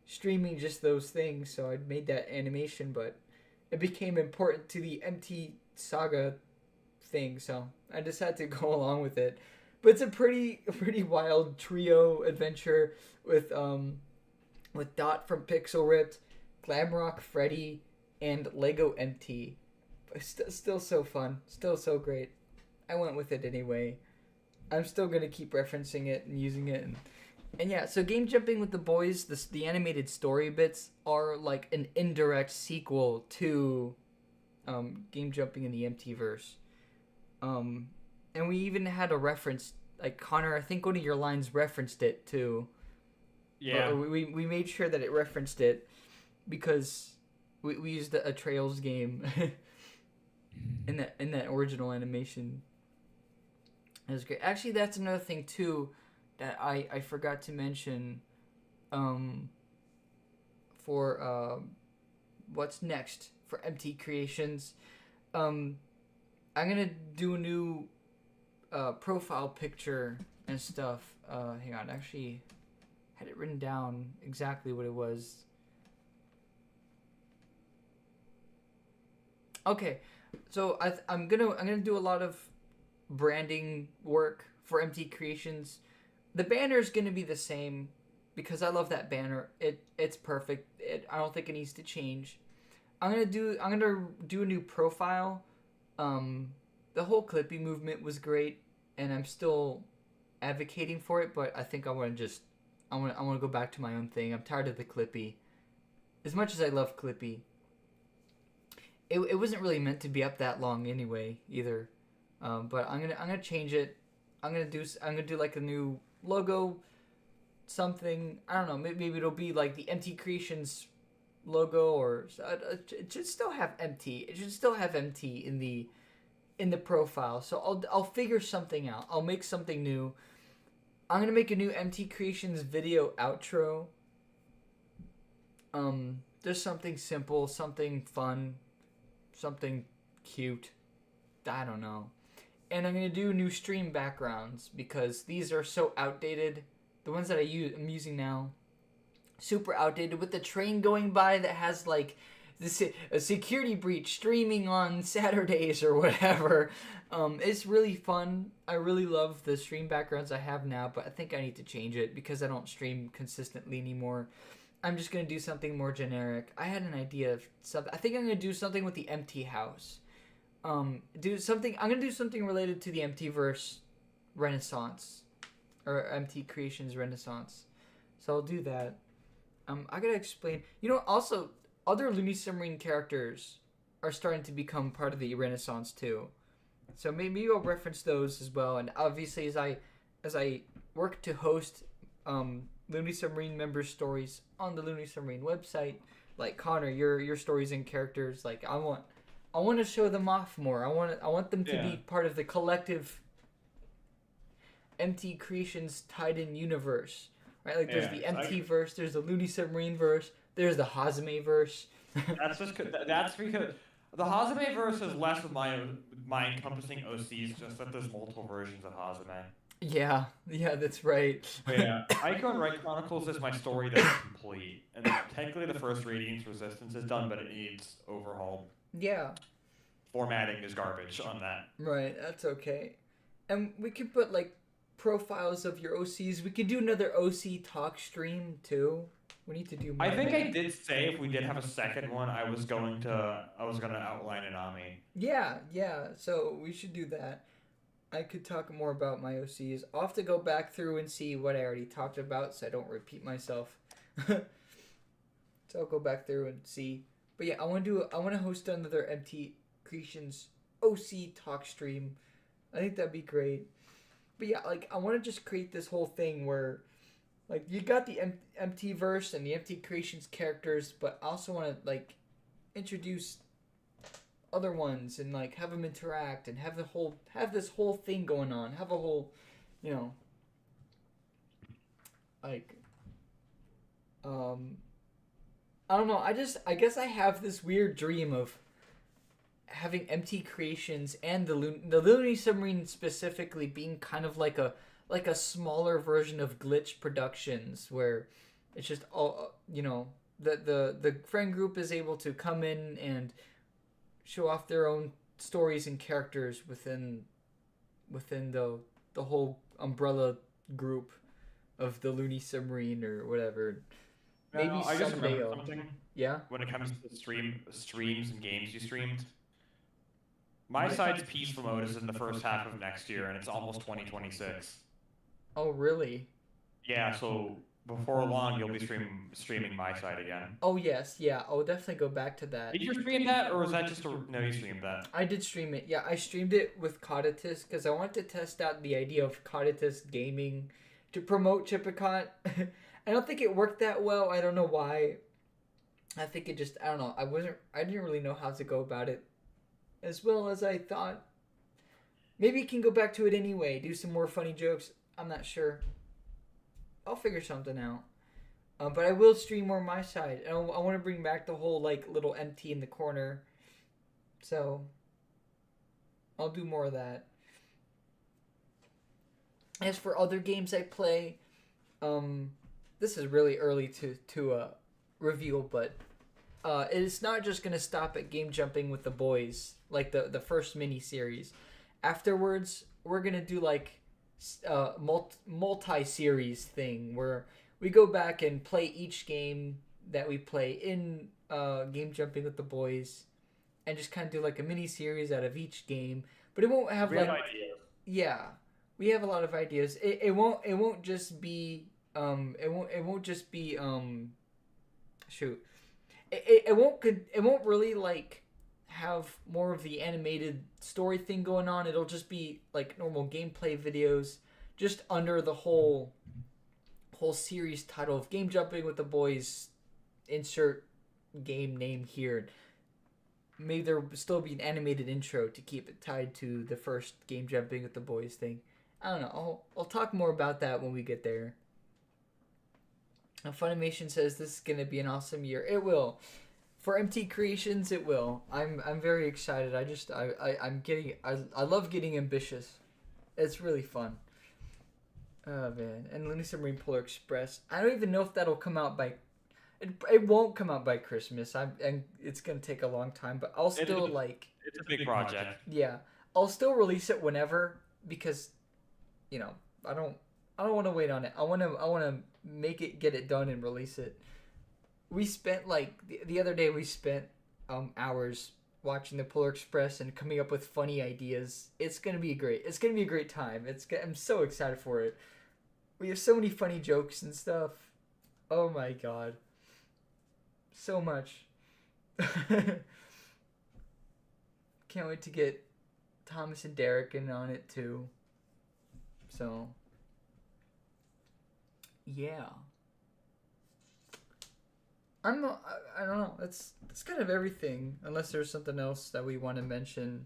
streaming just those things, so I made that animation, but it became important to the MT Saga thing, so I just had to go along with it. But it's a pretty wild trio adventure with Dot from Pixel Ripped, Glamrock Freddy, and Lego MT. Still so fun, still so great. I went with it anyway. I'm still gonna keep referencing it and using it, and yeah. So Game Jumping with the Boys, the animated story bits are like an indirect sequel to Game Jumping in the Emptyverse. And we even had a reference, like Connor, I think one of your lines referenced it too. Yeah. We made sure that it referenced it because we used a Trails game in that original animation. It was great. Actually, that's another thing too that I forgot to mention. For what's next for MT Creations. I'm gonna do a new profile picture and stuff. Hang on, actually had it written down exactly what it was. Okay, so I'm gonna do a lot of branding work for MT Creations. The banner is gonna be the same because I love that banner. It's perfect. I don't think it needs to change. I'm gonna do a new profile. The whole Clippy movement was great, and I'm still advocating for it. But I think I want to go back to my own thing. I'm tired of the Clippy. As much as I love Clippy, it wasn't really meant to be up that long anyway either. But I'm gonna change it. I'm gonna do like a new logo, something. I don't know. Maybe it'll be like the MT Creations logo, or it should still have MT. It should still have MT in the profile. So I'll figure something out. I'll make something new. I'm gonna make a new MT Creations video outro. Just something simple, something fun, something cute. I don't know. And I'm gonna do new stream backgrounds because these are so outdated. The ones that I'm using now, super outdated, with the train going by that has like a security breach streaming on Saturdays or whatever. It's really fun. I really love the stream backgrounds I have now, but I think I need to change it because I don't stream consistently anymore. I'm just gonna do something more generic. I had an idea of something. I think I'm gonna do something with the MT house. I'm gonna do something related to the MTverse Renaissance, or MT Creations Renaissance. So I'll do that. I gotta explain. Also, other Looney Submarine characters are starting to become part of the Renaissance too. So maybe I'll reference those as well. And obviously, as I work to host Looney Submarine members' stories on the Looney Submarine website, like Connor, your stories and characters, like I want to show them off more. I want them to be part of the collective MT Creations tied-in universe, right? Like there's the MT verse, there's the Looney Submarine verse, there's the Hazame verse. That's because the Hazame verse is less of my encompassing OCs, just that there's multiple versions of Hazame. Yeah, that's right. But yeah, Ico and Right Chronicles is my story that's complete, and technically the first Radiance Resistance is done, but it needs overhaul. Yeah. Formatting is garbage on that. Right, that's okay. And we could put like profiles of your OCs. We could do another OC talk stream too. We need to do more. I think I did say if we did have a second one, I was gonna outline Inami. Yeah. So we should do that. I could talk more about my OCs. I'll have to go back through and see what I already talked about so I don't repeat myself. So I'll go back through and see. But yeah, I want to host another MT Creations OC talk stream. I think that'd be great. But yeah, like I want to just create this whole thing where like you got the MT verse and the MT Creations characters, but I also want to like introduce other ones and like have them interact and have this whole thing going on. Have a whole, like I don't know. I guess I have this weird dream of having MT Creations and the Looney Submarine specifically being kind of like a smaller version of Glitch Productions, where it's just all the friend group is able to come in and show off their own stories and characters within the whole umbrella group of the Looney Submarine or whatever. Maybe I just someday. remembered something. Yeah. When it comes to streams and games you streamed, my side's peaceful mode is in the first half of next year, and it's almost 2026. Oh really? Yeah, so before long you'll be streaming my side again. Oh yes, yeah. I'll definitely go back to that. Did you stream that, or was that just no? You streamed that. I did stream it. Yeah, I streamed it with Coditus because I wanted to test out the idea of Coditus gaming to promote Chipicot. I don't think it worked that well. I don't know why. I think it just, I don't know. I didn't really know how to go about it as well as I thought. Maybe you can go back to it anyway, do some more funny jokes. I'm not sure. I'll figure something out. But I will stream more my side. And I want to bring back the whole like little MT in the corner. So I'll do more of that. As for other games I play, this is really early to reveal, but it's not just gonna stop at game jumping with the boys like the first mini series. Afterwards, we're gonna do like multi-series thing where we go back and play each game that we play in game jumping with the boys, and just kind of do like a mini series out of each game. But it won't have We like have ideas. yeah, we have a lot of ideas. It won't just be shoot. It won't really like have more of the animated story thing going on. It'll just be like normal gameplay videos just under the whole series title of Game Jumping with the Boys. Insert game name here. Maybe there will still be an animated intro to keep it tied to the first Game Jumping with the Boys thing. I don't know. I'll talk more about that when we get there. Now, Funimation says this is gonna be an awesome year. It will. For MT Creations, it will. I'm very excited. I love getting ambitious. It's really fun. Oh man, and Looney Submarine Polar Express. I don't even know if that'll come out by. It won't come out by Christmas. And it's gonna take a long time, but I'll still like. It's a big project. Yeah, I'll still release it whenever because, you know, I don't want to wait on it. I want to get it done and release it. We spent like the other day. We spent hours watching the Polar Express and coming up with funny ideas. It's gonna be great. It's gonna be a great time. I'm so excited for it. We have so many funny jokes and stuff. Oh my god, so much. Can't wait to get Thomas and Derek in on it too. So yeah. I don't know. That's kind of everything. Unless there's something else that we want to mention.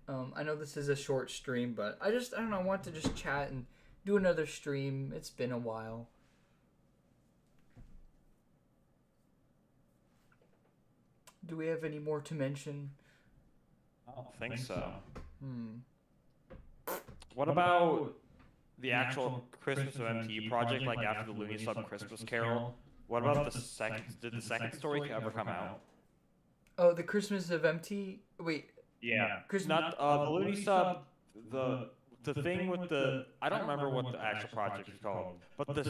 I know this is a short stream, but I don't know. I want to just chat and do another stream. It's been a while. Do we have any more to mention? I don't think so. What What about the actual Christmas of MT project, like after the Looney Sub Christmas Carol? What about the second? Did the second story ever come out? Oh, the Christmas of MT. Wait, Yeah. Christmas. Not the Looney Sub. The thing with the I don't remember what the actual project is called, but the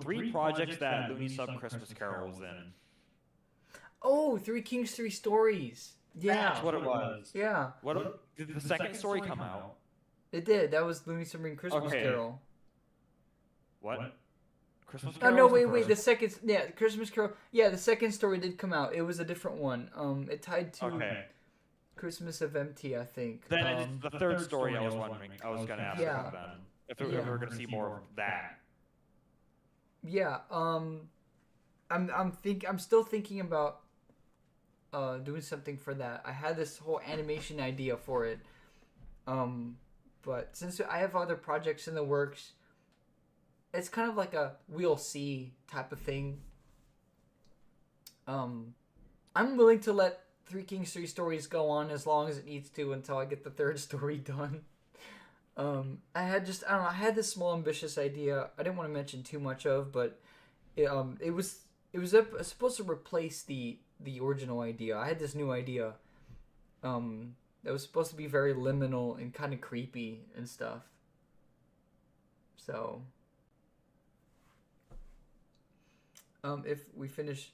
three projects that Looney Sub Christmas Carol was in. Oh, Three Kings, Three Stories. Yeah. That's what it was. Yeah, What did the second story come out? it did. That was Looney Submarine Christmas Okay. Carol. What? Christmas Oh Carol. no! was the Wait. first- The second, yeah, Christmas Carol. Yeah, the second story did come out. It was a different one. It tied to Okay. Christmas of MT, I think. Then it's the third story I was wondering. I was gonna ask Yeah. about then. If we Yeah. were gonna see more of that. Yeah. I'm still thinking about doing something for that. I had this whole animation idea for it. But since I have other projects in the works, it's kind of like a we'll see type of thing. I'm willing to let Three Kings, Three Stories go on as long as it needs to until I get the third story done. I had this small ambitious idea. I didn't want to mention too much of, but it was supposed to replace the original idea. I had this new idea that was supposed to be very liminal and kind of creepy and stuff. So if we finish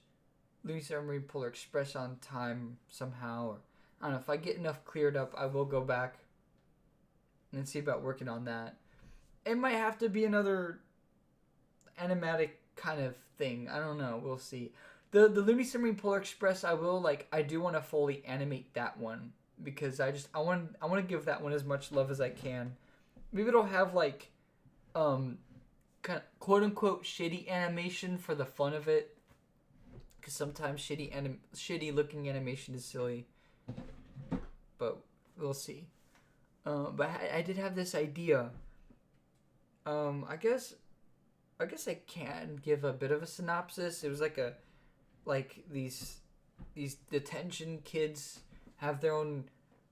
Looney Submarine Polar Express on time somehow, or I don't know, if I get enough cleared up, I will go back and see about working on that. It might have to be another animatic kind of thing. I don't know. We'll see. The Looney Submarine Polar Express, I do want to fully animate that one because I want to give that one as much love as I can. Maybe it'll have like kind of quote unquote shitty animation for the fun of it, because sometimes shitty looking animation is silly. But we'll see. But I did have this idea. I guess I guess I can give a bit of a synopsis. It was like these detention kids have their own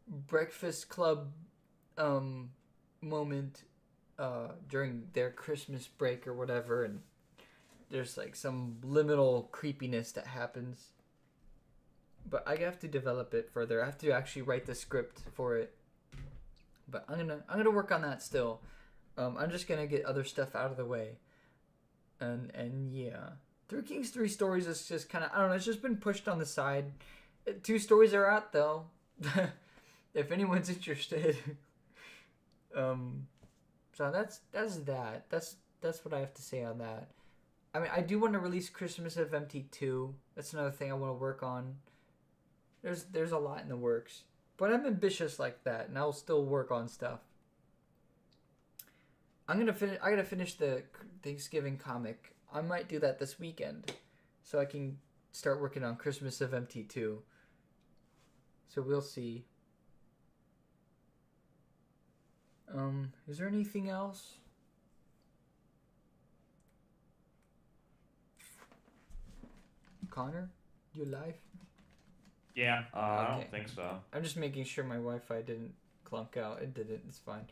breakfast club moment during their Christmas break or whatever, and there's like some liminal creepiness that happens. But I have to develop it further. I have to actually write the script for it. But I'm gonna work on that still. I'm just gonna get other stuff out of the way. And yeah. Three Kings 3 stories is just kind of, I don't know, it's just been pushed on the side. 2 stories are out though. If anyone's interested. So that's that. That's what I have to say on that. I mean, I do want to release Christmas of MT2. That's another thing I want to work on. There's a lot in the works. But I'm ambitious like that, and I'll still work on stuff. I gotta finish the Thanksgiving comic. I might do that this weekend, so I can start working on Christmas of MT2. So we'll see. Is there anything else? Connor, you live? Yeah, I Okay. don't think so. I'm just making sure my Wi-Fi didn't clunk out. It didn't. It's fine.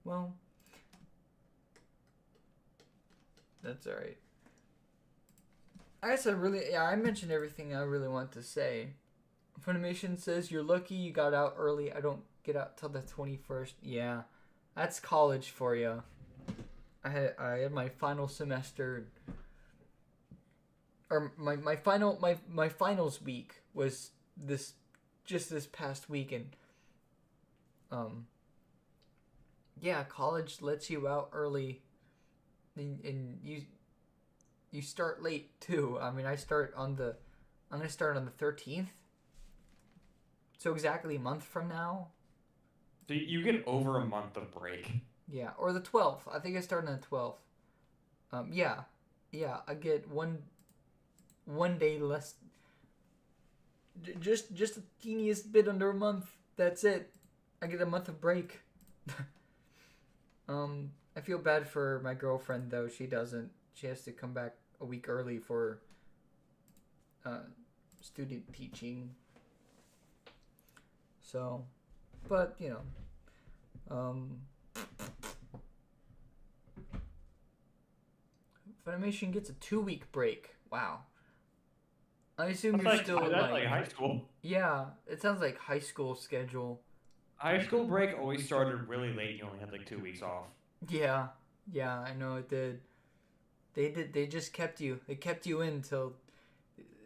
Well, that's alright. I guess I mentioned everything I really want to say. Funimation says you're lucky you got out early. I don't get out till the 21st. Yeah, that's college for you. I had my final semester, or my finals week was this past week, and yeah, college lets you out early, and you start late too. I mean, I'm gonna start on the 13th. So exactly a month from now. So you get over a month of break. Yeah, or the 12th. I think I start on the 12th. Yeah, I get one day less. Just the teeniest bit under a month. That's it. I get a month of break. I feel bad for my girlfriend though. She doesn't. She has to come back a week early for student teaching. So, but you know, Funimation gets a 2-week break. Wow. I assume That's you're like, still that's like high school. Yeah, it sounds like high school schedule. High school break always started really late. You only had like 2 weeks off. Yeah, I know it did. They just kept you. They kept you in till,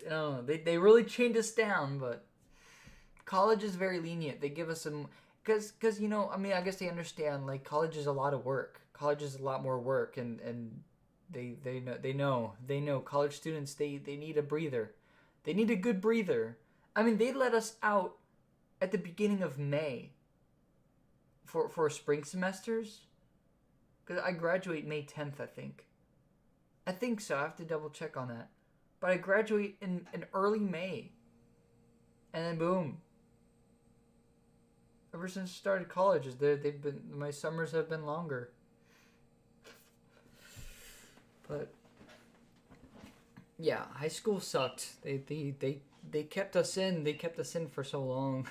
I don't know. They really chained us down, but college is very lenient. They give us some, cause you know, I mean, I guess they understand. Like, college is a lot of work. College is a lot more work, and they know college students they need a breather. They need a good breather. I mean, they let us out at the beginning of May for spring semesters. Because I graduate May 10th, I think. I think so. I have to double check on that. But I graduate in early May. And then boom. Ever since I started college, my summers have been longer. But yeah, high school sucked. They kept us in. They kept us in for so long.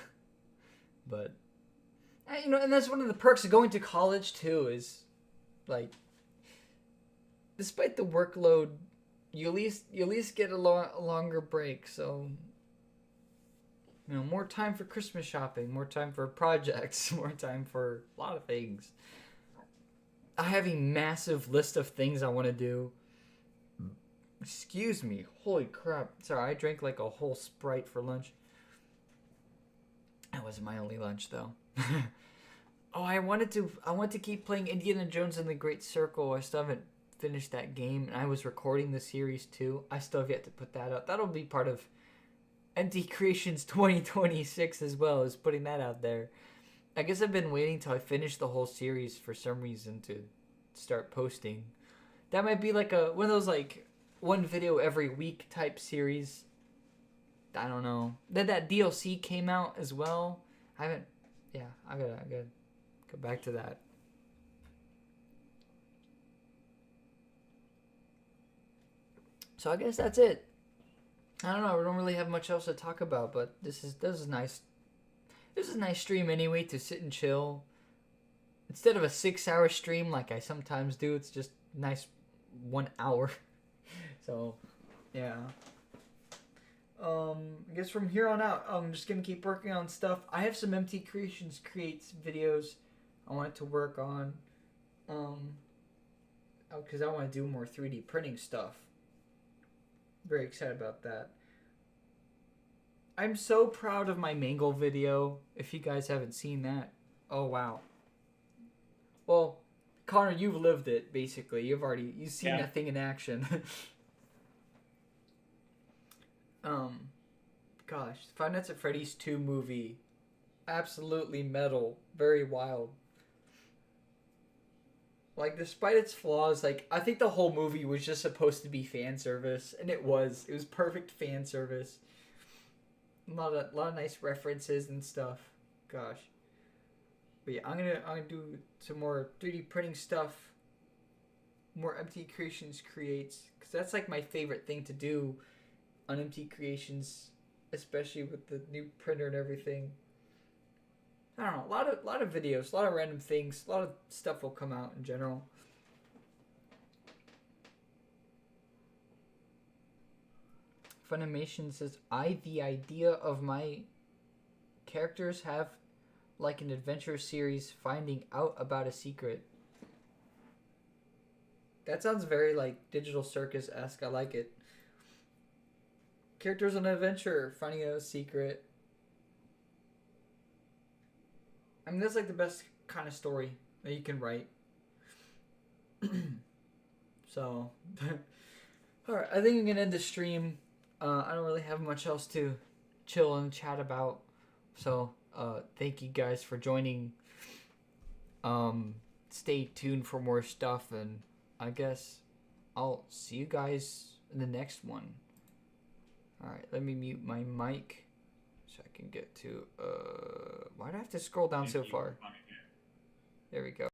But you know, and that's one of the perks of going to college too. Is like, despite the workload, you at least get a longer break. So you know, more time for Christmas shopping, more time for projects, more time for a lot of things. I have a massive list of things I want to do. Excuse me. Holy crap. Sorry, I drank like a whole Sprite for lunch. That wasn't my only lunch, though. Oh, I want to keep playing Indiana Jones and the Great Circle. I still haven't finished that game, and I was recording the series, too. I still have yet to put that up. That'll be part of Empty Creations 2026 as well, as putting that out there. I guess I've been waiting till I finish the whole series for some reason to start posting. That might be like one of those like one video every week type series. I don't know. Then that DLC came out as well. I gotta go back to that. So I guess that's it. I don't know. We don't really have much else to talk about, but this is nice. This is a nice stream anyway to sit and chill. Instead of a 6-hour stream like I sometimes do, it's just nice 1 hour. So, yeah. I guess from here on out, I'm just gonna keep working on stuff. I have some MT Creations creates videos I want to work on. Because I want to do more 3D printing stuff. Very excited about that. I'm so proud of my Mangle video. If you guys haven't seen that, oh wow. Well, Connor, you've lived it basically. You've seen Yeah. that thing in action. Gosh, Five Nights at Freddy's 2 movie, absolutely metal, very wild. Like, despite its flaws, like, I think the whole movie was just supposed to be fan service, and it was. It was perfect fan service. A lot of nice references and stuff. Gosh. But yeah, I'm gonna do some more 3D printing stuff. More MT Creations creates, because that's like my favorite thing to do on MT Creations, especially with the new printer and everything. I don't know, a lot of videos, a lot of random things, a lot of stuff will come out in general. Funimation says, the idea of my characters have like an adventure series finding out about a secret. That sounds very like Digital Circus-esque. I like it. Characters on an adventure, finding out a secret. I mean, that's like the best kind of story that you can write. So, alright, I think I'm gonna end the stream. I don't really have much else to chill and chat about. So, thank you guys for joining. Stay tuned for more stuff, and I guess I'll see you guys in the next one. Alright, let me mute my mic so I can get to, why do I have to scroll down so far? There we go.